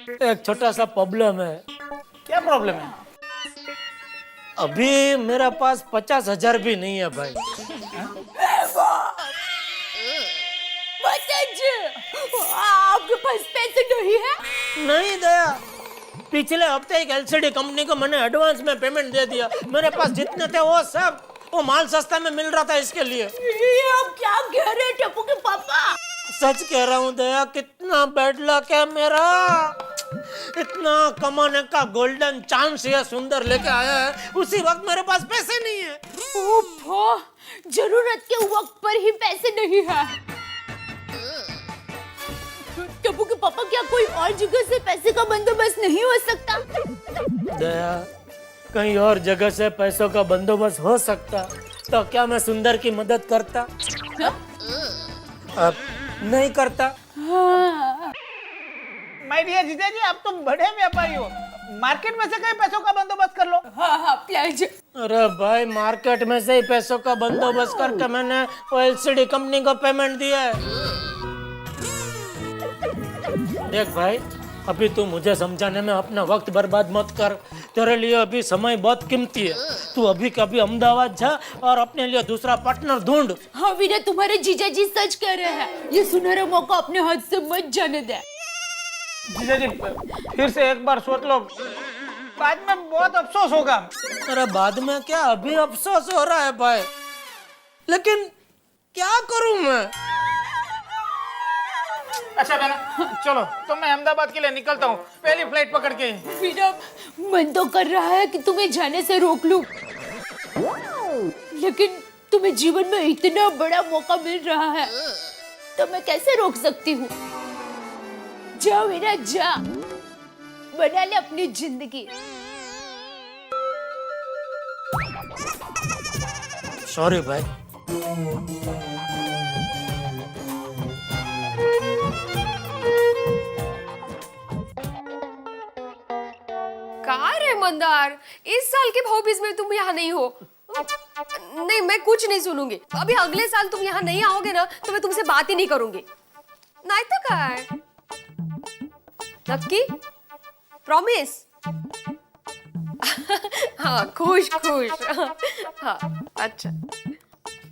एक छोटा सा प्रॉब्लम है। क्या प्रॉब्लम है? अभी मेरे पास 50,000 भी नहीं है भाई। आपके पास पैसे नहीं है? नहीं दया, पिछले हफ्ते एक एलसीडी कंपनी को मैंने एडवांस में पेमेंट दे दिया। मेरे पास जितने थे वो माल सस्ता में मिल रहा था इसके लिए। ये आप क्या कह रहे हैं टप्पू के पापा? सच कह रहा हूँ दया, कितना बैड लक है मेरा। इतना कमाने का गोल्डन चांस ये सुंदर लेके आया है, उसी वक्त मेरे पास पैसे नहीं है। ओफो, जरूरत के वक्त पर ही पैसे नहीं है। टप्पू के पापा, क्या कोई और जगह से पैसे का बंदोबस्त नहीं हो सकता? दया, कहीं और जगह से पैसों का बंदोबस्त हो सकता तो क्या मैं सुंदर की मदद करता? अब नहीं करता। माय डियर जीजा जी, आप तो बड़े व्यापारी हो, मार्केट में से कहीं पैसों का बंदोबस्त कर लो। हाँ प्लीज। अरे भाई, मार्केट में से ही पैसों का बंदोबस्त करके मैंने वो एलसीडी कंपनी को पेमेंट दिया है। देख भाई, अभी तू मुझे समझाने में अपना वक्त बर्बाद मत कर। तेरे लिए अभी समय बहुत कीमती है। तू अभी कभी अहमदाबाद जा और अपने लिए दूसरा पार्टनर ढूंढ। हाँ वीरा, तुम्हारे जीजा जी सच कह रहे हैं। ये सुनहरा मौका अपने हाथ से मत जाने दे। जीजा जी, फिर से एक बार सोच लो, बाद में बहुत अफसोस होगा। अरे बाद में क्या, अभी अफसोस हो रहा है भाई। लेकिन क्या करूं मैं? अच्छा बहना, चलो तो मैं अहमदाबाद के लिए निकलता हूँ, पहली फ्लाइट पकड़ के। वीरा, मन तो कर रहा है कि तुम्हें जाने से रोक लूं, लेकिन तुम्हें जीवन में इतना बड़ा मौका मिल रहा है तो मैं कैसे रोक सकती हूँ? जा वीरा जा, बना ले अपनी जिंदगी। सॉरी भाई। कार है मंदार, इस साल के भाऊबीज में तुम यहाँ नहीं हो। नहीं, मैं कुछ नहीं सुनूंगी। अभी अगले साल तुम यहाँ नहीं आओगे ना तो मैं तुमसे बात ही नहीं करूंगी। नहीं तो काय? नक्की? प्रॉमिस? हाँ, खुश खुश। हाँ, अच्छा।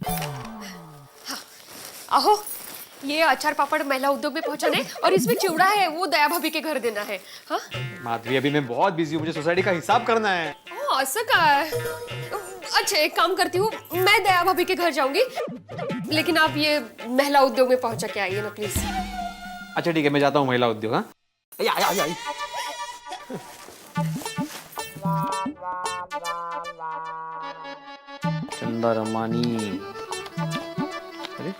हाँ, आहो, ये अचार पापड़ महिला उद्योग में पहुंचाने और इसमें चिवड़ा है, वो दया भाभी के घर देना है। हाँ? माधवी, अभी मैं बहुत बिजी हूँ, मुझे सोसाइटी का हिसाब करना है। ओह, ऐसा का है? अच्छा, एक काम करती हूँ, मैं दया भाभी के घर जाऊंगी, लेकिन आप ये महिला उद्योग में पहुंचा के आइए ना प्लीज। अच्छा ठीक है, मैं जाता हूँ महिला उद्योग। हाँ, चंदा रमानी। अरे,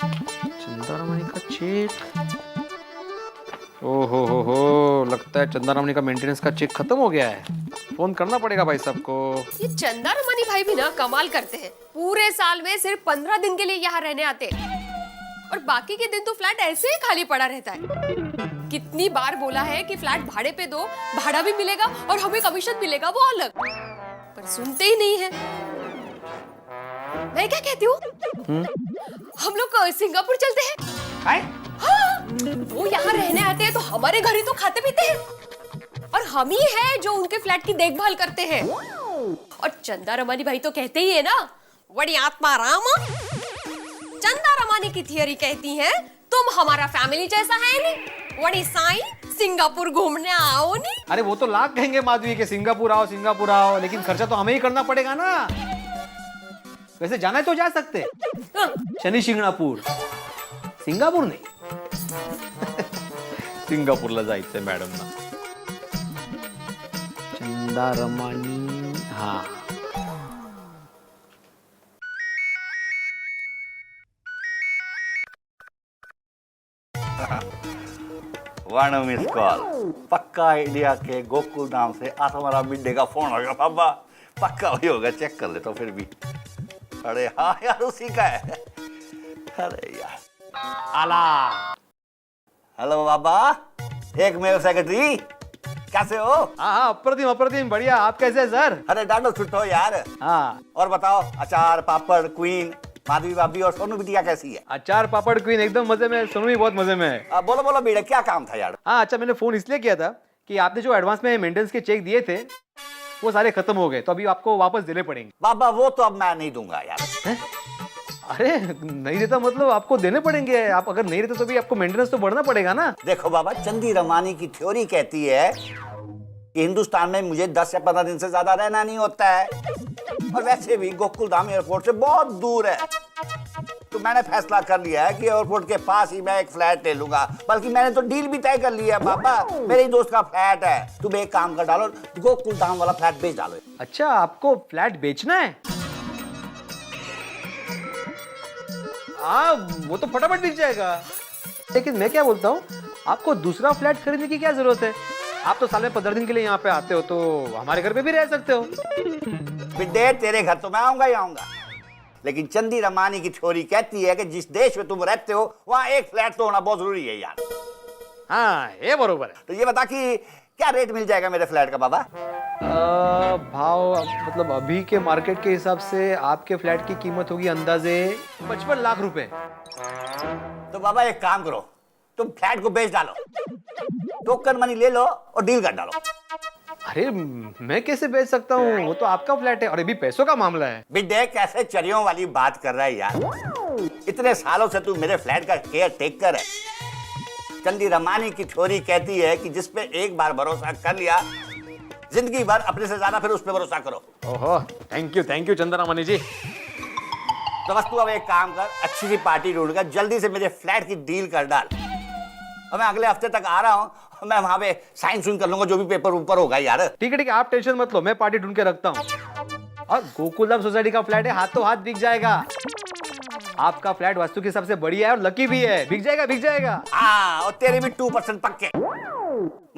चंदा रमानी का चेक। ओहो हो, लगता है चंदा रमानी का मेंटेनेंस का चेक खत्म हो गया है। फोन करना पड़ेगा भाई सबको। ये चंदा रमानी भाई भी ना कमाल करते हैं। पूरे साल में सिर्फ 15 दिन के लिए यहाँ रहने आते हैं और बाकी के दिन तो फ्लैट ऐसे ही खाली पड़ा रहता है। कितनी बार बोला है कि फ्लैट भाड़े पे दो, भाड़ा भी मिलेगा और हमें कमीशन मिलेगा, वो अलग, पर सुनते ही नहीं है। मैं क्या कहती हूँ, हम लोग सिंगापुर चलते हैं। हाँ, वो यहाँ रहने आते हैं तो हमारे घर ही तो खाते पीते हैं और हम ही है जो उनके फ्लैट की देखभाल करते हैं। और चंदा रमानी भाई तो कहते ही है ना, वड़ी आत्मा राम। चंदा रमानी की थियरी कहती है, तुम हमारा फैमिली जैसा है नहीं, वड़ी साई सिंगापुर घूमने आओ नहीं। अरे वो तो लाख कहेंगे माधवी के सिंगापुर आओ, लेकिन खर्चा तो हमें ही करना पड़ेगा ना। वैसे जाना है तो जा सकते, शनि शिंगणापूर, सिंगापूर नाही। सिंगापूरला जायचंय मॅडम ना। चंदा रमानी, हाँ। वन मिस कॉल, पक्का इंडिया के गोकुल नाम से आज हमारा मिडडे का फोन होगा बाबा, पक्का वही होगा, चेक कर लेता तो फिर भी। अरे हाँ यार, उसी का है। अरे यार, आला। हेलो बाबा, एक मेल सेक्रेटरी, कैसे हो? हाँ, अप्रतिम बढ़िया। आप कैसे हैं सर? अरे डांडो छुट्टो यार। हाँ, और बताओ, अचार पापड़ क्वीन माधवी भाभी और सोनू बिटिया कैसी है? अचार पापड़ क्वीन एकदम मजे में, सोनू भी बहुत मजे में है। बोलो बोलो बेटा, क्या काम था यार? हाँ अच्छा, मैंने फोन इसलिए किया था कि आपने जो एडवांस में मेंटेनेंस के चेक दिए थे वो सारे खत्म हो गए, तो अभी आपको वापस देने पड़ेंगे। बाबा वो तो अब मैं नहीं दूंगा यार। अरे नहीं देता मतलब आपको देने पड़ेंगे। आप अगर नहीं देते तो भी आपको मेंटेनेंस तो बढ़ना पड़ेगा ना। देखो बाबा, चंदी रमानी की थ्योरी कहती है कि हिंदुस्तान में मुझे 10 या 15 दिन से ज्यादा रहना नहीं होता है, और वैसे भी गोकुलधाम एयरपोर्ट से बहुत दूर है। तो मैंने फैसला कर लिया है कि एयरपोर्ट के पास ही मैं एक फ्लैट ले लूंगा। बल्कि मैंने तो डील भी तय कर लिया है बाबा, मेरे ही दोस्त का फ्लैट है। तुम एक काम कर डालो, गोकुलधाम वाला फ्लैट बेच डालो। अच्छा, आपको फ्लैट बेचना है? हाँ वो तो फटाफट बिक जाएगा, लेकिन मैं क्या बोलता हूँ, आपको दूसरा फ्लैट खरीदने की क्या जरूरत है? आप तो साल में 15 दिन के लिए यहाँ पे आते हो, तो हमारे घर पे भी रह सकते हो। बिड्डे, तेरे घर तो मैं आऊंगा ही आऊंगा, लेकिन चंदी रमानी की थ्योरी कहती है कि जिस देश में तुम रहते हो वहां एक फ्लैट तो होना बहुत जरूरी है यार। हाँ ये बरोबर है। तो ये बता कि क्या रेट मिल जाएगा मेरे फ्लैट का बाबा? भाव मतलब अभी के मार्केट के हिसाब से आपके फ्लैट की कीमत होगी अंदाजे 55 लाख रुपए। तो बाबा एक काम करो, तुम फ्लैट को बेच डालो, टोकन मनी ले लो और डील कर डालो। अरे मैं कैसे बेच सकता हूँ, वो तो आपका फ्लैट है और ये भी पैसों का मामला है। बिड्डे, कैसे चरियों वाली बात कर रहा है यार? इतने सालों से तू मेरे फ्लैट का केयर टेकर है। चंदी रमानी की थ्योरी कहती है कि जिस पे एक बार भरोसा कर लिया, जिंदगी भर अपने से ज्यादा फिर उस पे भरोसा करो। ओहो, थैंक यू चंद्रमणि जी। तो बस तू अब एक काम कर, अच्छी सी पार्टी ढूंढ कर जल्दी से मेरे फ्लैट की डील कर डाल, और मैं अगले हफ्ते तक आ रहा हूँ। मैं वहां पे साइन सुन कर लूंगा, जो भी पेपर ऊपर होगा यार। ठीक है आप टेंशन मत लो, मैं पार्टी ढूंढ के रखता हूँ। और गोकुलधाम सोसाइटी का फ्लैट है, हाथों हाथ बिक जाएगा। आपका फ्लैट वास्तु के हिसाब से बढ़िया है और लकी भी है, बिक जाएगा। हाँ, और तेरे भी 2% पक्के,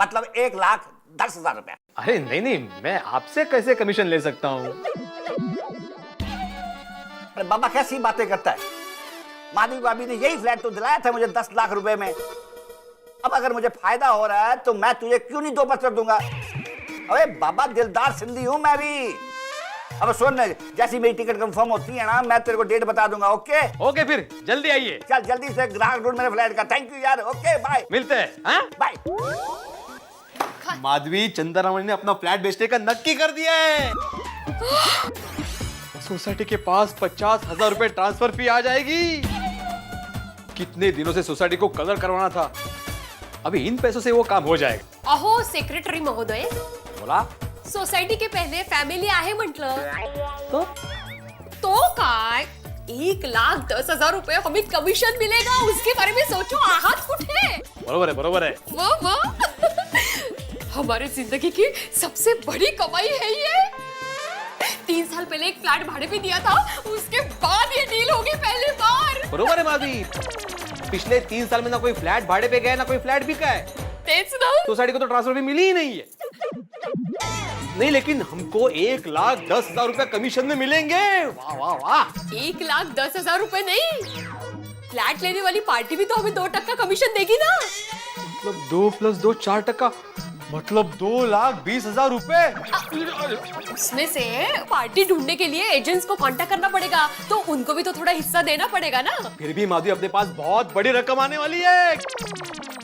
मतलब 1,10,000 रुपया। अरे नहीं, मैं आपसे कैसे कमीशन ले सकता हूँ? अरे बाबा कैसी बातें करता है? माधवी भाभी ने यही फ्लैट तो दिलाया था मुझे 10 लाख रुपए में। अब अगर मुझे फायदा हो रहा है तो मैं तुझे क्यों नहीं 2% दूंगा? अरे बाबा, दिलदार सिंधी हूं मैं भी। अब सुन, जैसी मेरी टिकट कंफर्म होती है ना, मैं तेरे को डेट बता दूंगा। ओके फिर जल्दी आइए। चल जल्दी से ग्राहक ढूंढ मेरे फ्लैट का। थैंक यू यार। ओके बाय, मिलते हैं। बाय। माधवी, चंद्रमणि ने अपना फ्लैट बेचने का नक्की कर दिया है। सोसाइटी के पास 50,000 रुपए ट्रांसफर फी आ जाएगी। कितने दिनों से सोसाइटी को कलर करवाना था, अभी इन पैसों से वो काम हो जाएगा। अहो सेक्रेटरी महोदय, बोला सोसायटी के पहिले फॅमिली आहे म्हटलं तो काय 1,10,000 रुपये हमें कमीशन मिलेगा, उसके बारे में सोचो। आहात कुठे? बरोबर है। वाह हमारे जिंदगी की सबसे बड़ी कमाई है ये। 3 साल पहले एक फ्लैट भाड़े पे दिया था, उसके बाद ये डील होगी पहली बार। बरोबर है माधवी, पिछले 3 साल में ना कोई फ्लैट भाड़े पे गया ना कोई फ्लैट बिका है। तेच ना? सोसाइटी को तो ट्रांसफर भी मिली ही नहीं है। नहीं, लेकिन हमको 1,10,000 रुपए कमीशन में मिलेंगे। वाह वाह वाह। 1,10,000 रुपए नहीं, फ्लैट लेने वाली पार्टी भी तो हमें 2% कमीशन देगी ना। मतलब 2 + 2 4%, मतलब 2,20,000 रुपए। उसमें से पार्टी ढूंढने के लिए एजेंट्स को कांटेक्ट करना पड़ेगा, तो उनको भी तो थोड़ा हिस्सा देना पड़ेगा ना। फिर भी माधवी, अपने पास बहुत बड़ी रकम आने वाली है।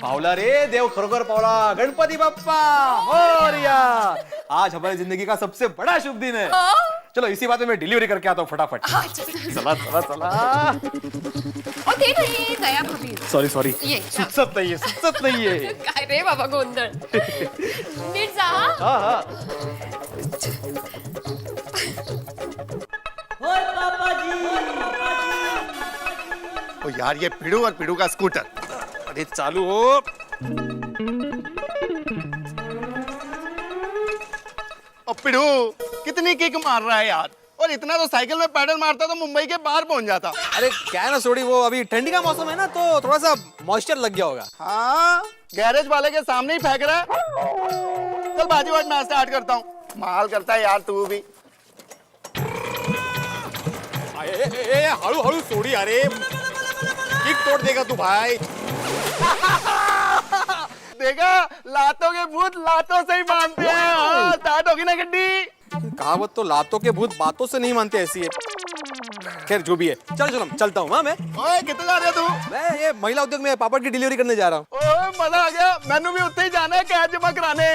पावला रे देव, खरोखर पावला। गणपति बप्पा मोरया। आज हमारी जिंदगी का सबसे बड़ा शुभ दिन है। चलो इसी बात में मैं डिलीवरी करके आता हूँ फटाफट। चला। और ते नहीं दया भाभी। सॉरी ये सुचत नहीं है। काय रे बाबा गोंधळ। नीट जा। हाँ। ओ यार, ये पिड़ू और पिड़ू का स्कूटर, अरे चालू हो। ओ पिड़ू कितनी किक मार रहा है यार, और इतना तो साइकिल में पैडल मारता तो मुंबई के बाहर पहुंच जाता। अरे क्या है ना सोड़ी, वो अभी ठंडी का मौसम है ना, तो थोड़ा सा मॉइस्चर लग गया होगा। हाँ, गैरेज वाले के सामने ही फेंक रहा है। चल बाजीवाट मैं स्टार्ट करता हूँ। माल करता है यार तू भी। हळू सोड़ी, अरे किक तोड़ देगा तू भाई। देखा, लातों के भूत लातों से ही मानते हैं। हाँ, स्टार्ट होगी ना गड्डी। कहावत तो लातों के भूत बातों से नहीं मानते ऐसी है। खैर जो भी है, चलो चलो चलता हूँ। हाँ मैं ओए कितने जा रहे हो तू? मैं ये महिला उद्योग में पापड़ की डिलीवरी करने जा रहा हूँ। ओए मजा आ गया, मैंने भी उत्ते ही जाना है कैश जमा कराने।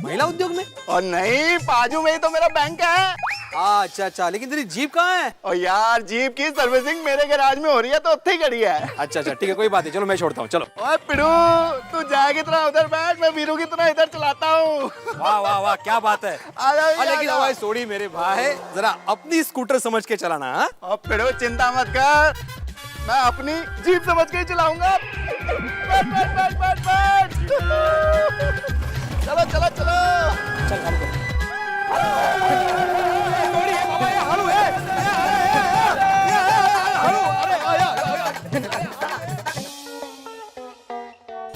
महिला उद्योग में? और नहीं, बाजू में ही तो मेरा बैंक है। अच्छा अच्छा, लेकिन तेरी जीप कहाँ है? और यार जीप की सर्विसिंग मेरे गैराज में हो रही है तो उत्ते ही खड़ी है। अच्छा अच्छा ठीक है, कोई बात नहीं, चलो मैं छोड़ता हूँ, चलो। ओए पिड़ू, तू जाए कितना उधर बैठ, मैं वीरू की तरह इधर चलाता हूँ। वाह वाह वाह, क्या बात है। लेकिन आजा। हवाई सोड़ी मेरे भाई, जरा अपनी स्कूटर समझ के चलाना। हाँ और पिड़ू चिंता मत कर, मैं अपनी जीप समझ के ही चलाऊंगा। बैठ बैठ बैठ बैठ बैठ। चलो चलो चलो। चल चालू कर।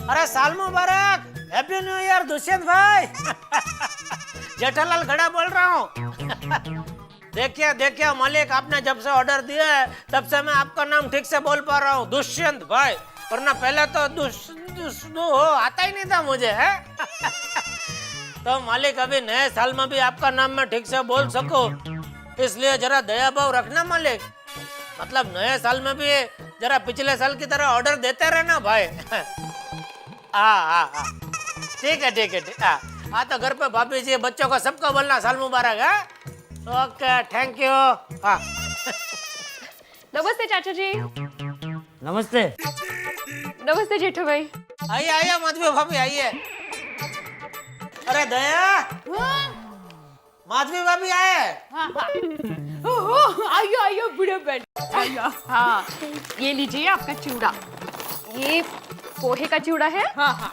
अरे साल मुबारक, हैप्पी न्यू ईयर दुष्यंत भाई। जेठालाल घड़ा बोल रहा हूँ। देखिए देखिए मालिक, आपने जब से ऑर्डर दिया है तब से मैं आपका नाम ठीक से बोल पा रहा हूँ, दुष्यंत भाई, वरना पहले तो दुष्णु हो आता ही नहीं था मुझे, है। तो मालिक अभी नए साल में भी आपका नाम मैं ठीक से बोल सकूं, इसलिए जरा दया भाव रखना मालिक। मतलब नए साल में भी जरा पिछले साल की तरह ऑर्डर देते रहना भाई। हाँ, ठीक है ठीक है ठीक। हाँ तो घर पे भाभी जी बच्चों को सबको बोलना साल मुबारक है। Okay thank you. हाँ नमस्ते चाचा जी। नमस्ते। नमस्ते जेठू भाई। आइए आइए माधवी भाभी आइए। अरे दया, माधवी भाभी आए। आइयो आइयो बूढ़े बहन, आइयो। हाँ ये लीजिए आपका चिवड़ा, ये पोहे का चिवड़ा है। हाँ हाँ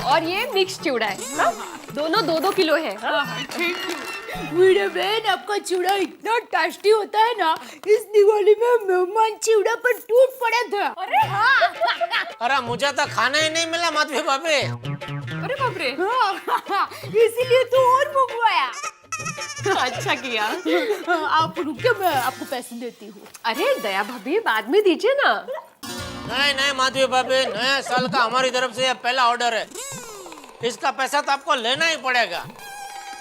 और ये मिक्स चिवड़ा है। हाँ? दोनों 2-2 किलो है। हाँ बूढ़े बहन, आपका चिवड़ा इतना टेस्टी होता है ना, इस दिवाली में मेहमान चिवड़ा पर टूट पड़े थे। अरे हाँ। अरे मुझे तो खाना ही नहीं मिला माधवी भाभी। अरे बाप रे। हाँ, इसीलिए तो और मंगवाया। अच्छा किया। आप रुके, मैं आपको पैसे देती हूँ। अरे दया भाभी बाद में दीजिए ना। नहीं नहीं माधवी भाभी, नए साल का हमारी तरफ से यह पहला ऑर्डर है, इसका पैसा तो आपको लेना ही पड़ेगा।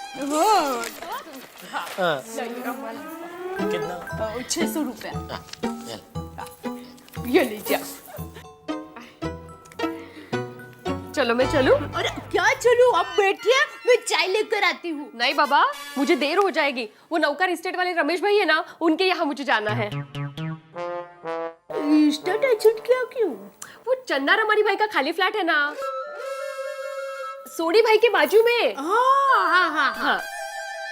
हाँ। कितना? 600 रुपया। हाँ, ये लीजिए। चलो मैं चलूं? अरे क्या चलो, आप बैठिए, मैं चाय लेकर आती हूँ। नहीं बाबा, मुझे देर हो जाएगी। वो नौकर स्टेट वाले रमेश भाई है ना, उनके यहाँ मुझे जाना है। स्टेट एजेंट क्या क्यों? वो चंदा रमानी भाई का खाली फ्लैट है ना, सोनी भाई के बाजू में। हाँ।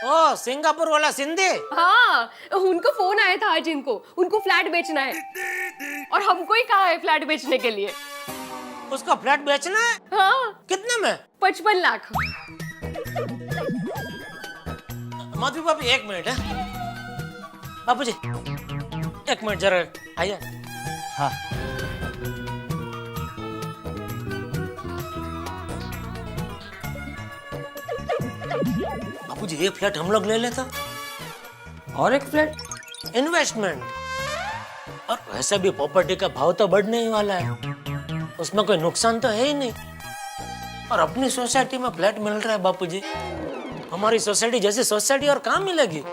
ओ सिंगापुर वाला सिंधी। हाँ उनको फोन आया था आज, उनको फ्लैट बेचना है और हमको ही कहा है फ्लैट बेचने के लिए। उसका फ्लैट बेचना है? हाँ कितने में? 55 लाख। माधवी भाभी एक मिनट है। बापूजी एक मिनट जरा आइए। हाँ बापूजी, ये फ्लैट हम लोग ले लेता और एक फ्लैट इन्वेस्टमेंट, और वैसे भी प्रॉपर्टी का भाव तो बढ़ने ही वाला है, उसमें कोई नुकसान तो है ही नहीं। और अपनी सोसाइटी में फ्लैट मिल रहा है बापूजी, हमारी सोसाइटी जैसी सोसाइटी और कहाँ मिलेगी?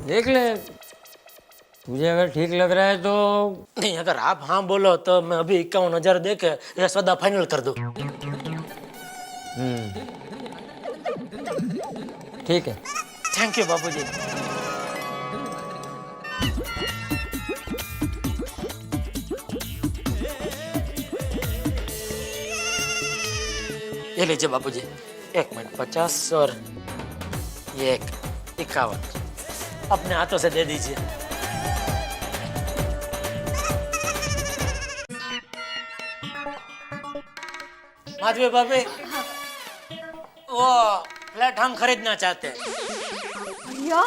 देख ले, तुझे अगर ठीक लग रहा है तो। नहीं, अगर आप हाँ बोलो तो मैं अभी 51,000 दे के यह सौदा फाइनल कर दूं। ठीक है। थैंक यू बापूजी। ये लीजिए बापूजी, 1 मिनट 50 और ये 51 अपने हाथों से दे दीजिए। माधवी भाभी, वो फ्लैट हम खरीदना चाहते हैं। या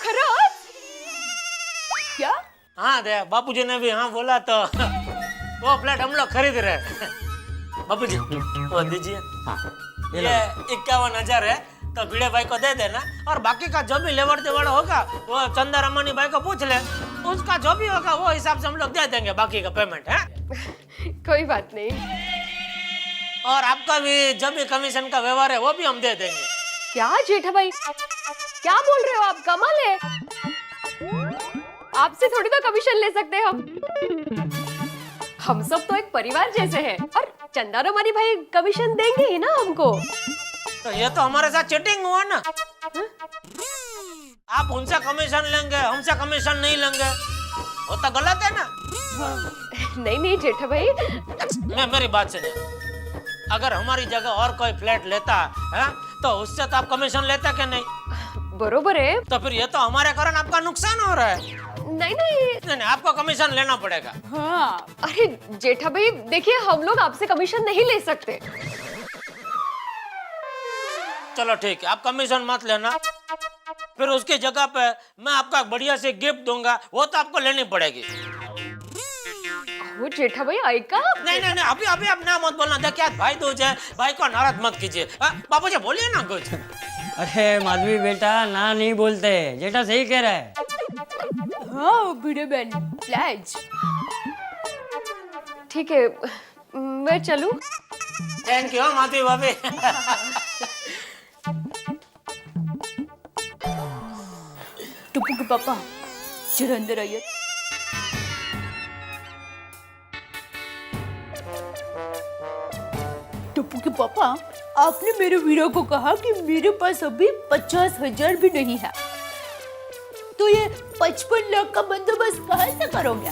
खरंच? क्या? हाँ दया, बापूजी ने भी हाँ बोला तो वो फ्लैट हम लोग खरीद रहे हैं। बापूजी वो दीजिए। ये 51,000 है तो भिड़े भाई को दे देना, और बाकी का जो भी लेवड़ देवड़ होगा वो चंदा रमानी भाई को पूछ ले, उसका जो भी होगा वो हिसाब से हम लोग दे देंगे बाकी का पेमेंट है। कोई बात नहीं। और आपका भी जो भी कमीशन का व्यवहार है वो भी हम दे देंगे। क्या जेठा भाई, क्या बोल रहे हो आप? कमाल है। आपसे थोड़ी तो कमीशन ले सकते हैं हम सब तो एक परिवार जैसे हैं। और चंदा रमानी भाई कमीशन देंगे ही ना हमको। तो ये तो हमारे साथ चीटिंग हुआ ना। आप उनसे कमीशन लेंगे, हमसे कमीशन नहीं लेंगे, वो तो गलत है ना। नहीं नहीं जेठा भाई, मेरी बात सुनिए, अगर हमारी जगह और कोई फ्लैट लेता है तो उससे तो आप कमीशन लेते क्या नहीं? बरोबर है। तो फिर ये तो हमारे कारण आपका नुकसान हो रहा है। नहीं नहीं नहीं, आपको कमीशन लेना पड़ेगा। हाँ अरे जेठा भाई देखिए, हम लोग आपसे कमीशन नहीं ले सकते। चलो ठीक है, आप कमीशन मत लेना, फिर उसकी जगह पे मैं आपको एक बढ़िया से गिफ्ट दूंगा, वो तो आपको लेनी पड़ेगी। वो जेठा भाई ऐका। नहीं नहीं नहीं, अभी अभी आप ना मत बोलना। देखिए भाई दूज है, भाई को नाराज मत कीजिए। बाबू जी बोलिए ना कुछ। अरे माधवी बेटा ना नहीं बोलते, जेठा सही कह रहा है। हाँ भिड़े बहन प्लेज। ठीक है, मैं चलूं? थैंक यू माधवी भाभी। टप्पू के पापा जरा अंदर आइए। टप्पू के पापा, आपने मेरे वीरा को कहा कि मेरे पास अभी 50,000 भी नहीं है, तो ये 55 लाख का बंदोबस्त कहाँ से करोगे?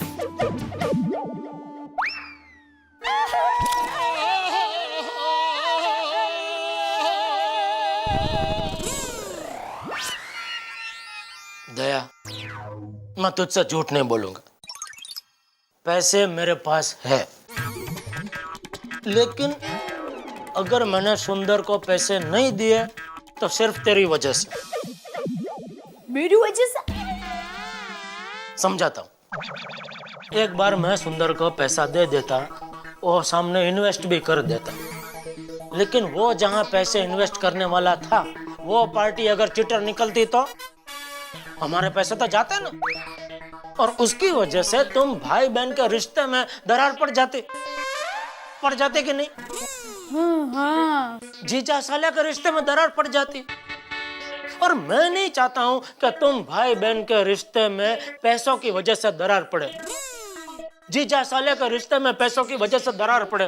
दया, मैं तुझसे झूठ नहीं बोलूंगा, पैसे मेरे पास है, लेकिन अगर मैंने सुंदर को पैसे नहीं दिए तो सिर्फ तेरी वजह से। मेरी वजह से? समझाता हूँ। एक बार मैं सुंदर को पैसा दे देता, वो सामने इन्वेस्ट भी कर देता, लेकिन वो जहाँ पैसे इन्वेस्ट करने वाला था वो पार्टी अगर चिटर निकलती तो हमारे पैसे तो जाते ना, और उसकी वजह से तुम भाई बहन के रिश्ते में दरार पड़ जाते कि नहीं? हाँ। जीजा साले के रिश्ते में दरार पड़ जाती, और मैं नहीं चाहता हूं कि तुम भाई बहन के रिश्ते में पैसों की वजह से दरार पड़े, जीजा साले के रिश्ते में पैसों की वजह से दरार पड़े।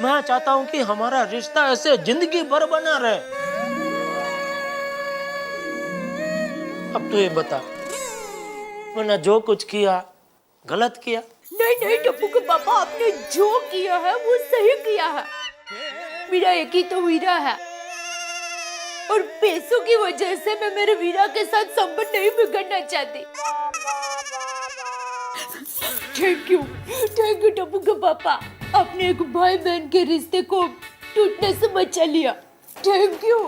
मैं चाहता हूं कि हमारा रिश्ता ऐसे जिंदगी भर बना रहे। अब तू ये बता, मैंने जो कुछ किया गलत किया? नहीं नहीं टप्पू के पापा, आपने जो किया है वो सही किया है। मेरा एक ही तो वीरा है, और पैसों की वजह से मैं मेरे वीरा के साथ संबंध नहीं बिगड़ना चाहती। थैंक यू टप्पू के पापा, आपने एक भाई बहन के रिश्ते को टूटने से बचा लिया। Thank you.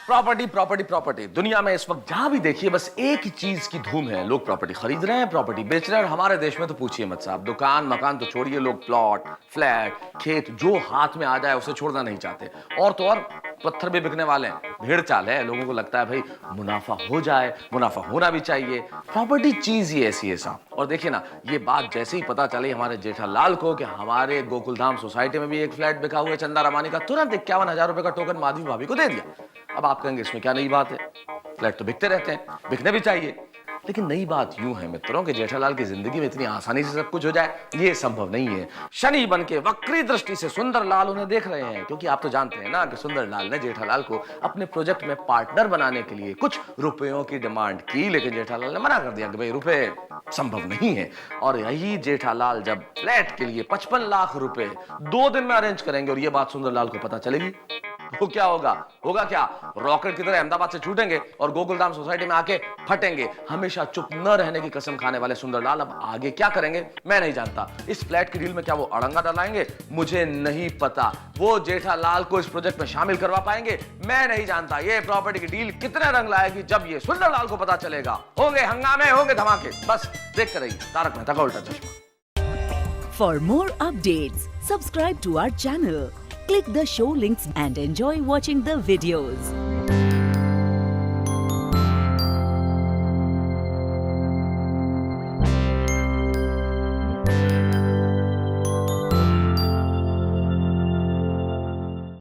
Property property property, दुनिया में इस वक्त जहां भी देखिए बस एक ही चीज की धूम है। लोग प्रॉपर्टी खरीद रहे हैं, प्रॉपर्टी बेच रहे हैं, और हमारे देश में तो पूछिए मत साहब, दुकान मकान तो छोड़िए, लोग प्लॉट फ्लैट खेत जो हाथ में आ जाए उसे छोड़ना नहीं चाहते। और तो और पत्थर भी बिकने वाले हैं, भेड़ चाल है। लोगों को लगता है भाई मुनाफा हो जाए, मुनाफा होना भी चाहिए। प्रॉपर्टी चीज ही ऐसी है साहब। और देखिए ना, ये बात जैसे ही पता चली हमारे जेठालाल को कि हमारे गोकुलधाम सोसाइटी में भी एक फ्लैट बिका हुआ है चंदा रमानी का, तुरंत 51,000 रुपए का टोकन माधवी भाभी को दे दिया। अब आप कहेंगे इसमें क्या नई बात है, फ्लैट तो बिकते रहते हैं, बिकने भी चाहिए। लेकिन नई बात यूं है मित्रों कि जेठालाल की जिंदगी में इतनी आसानी से सब कुछ हो जाए ये संभव नहीं है। शनि बन के वक्री दृष्टि से सुंदरलाल उन्हें देख रहे हैं, क्योंकि आप तो जानते हैं ना कि सुंदरलाल ने जेठालाल को अपने प्रोजेक्ट में पार्टनर बनाने के लिए कुछ रुपयों की डिमांड की, लेकिन जेठालाल ने मना कर दिया कि भाई रुपए संभव नहीं है। और यही जेठालाल जब फ्लैट के लिए 55 लाख रुपए 2 दिन में अरेंज करेंगे और ये बात सुंदरलाल को पता चलेगी तो क्या होगा? होगा क्या? रॉकेट की तरह अहमदाबाद से छूटेंगे और गोकुलधाम सोसाइटी में आके फटेंगे। हमेशा चुप न रहने की कसम खाने वाले सुंदरलाल अब आगे क्या करेंगे मैं नहीं जानता। इस फ्लैट की डील में क्या वो अड़ंगा डलाएंगे मुझे नहीं पता। वो जेठालाल को इस प्रोजेक्ट में शामिल करवा पाएंगे मैं नहीं जानता। ये प्रॉपर्टी की डील कितने रंग लाएगी जब ये सुंदरलाल को पता चलेगा। होंगे हंगामे, होंगे धमाके, बस देखते रहिए तारक मेहता का उल्टा चश्मा। For more updates, subscribe to our channel, click the show links and enjoy watching the videos.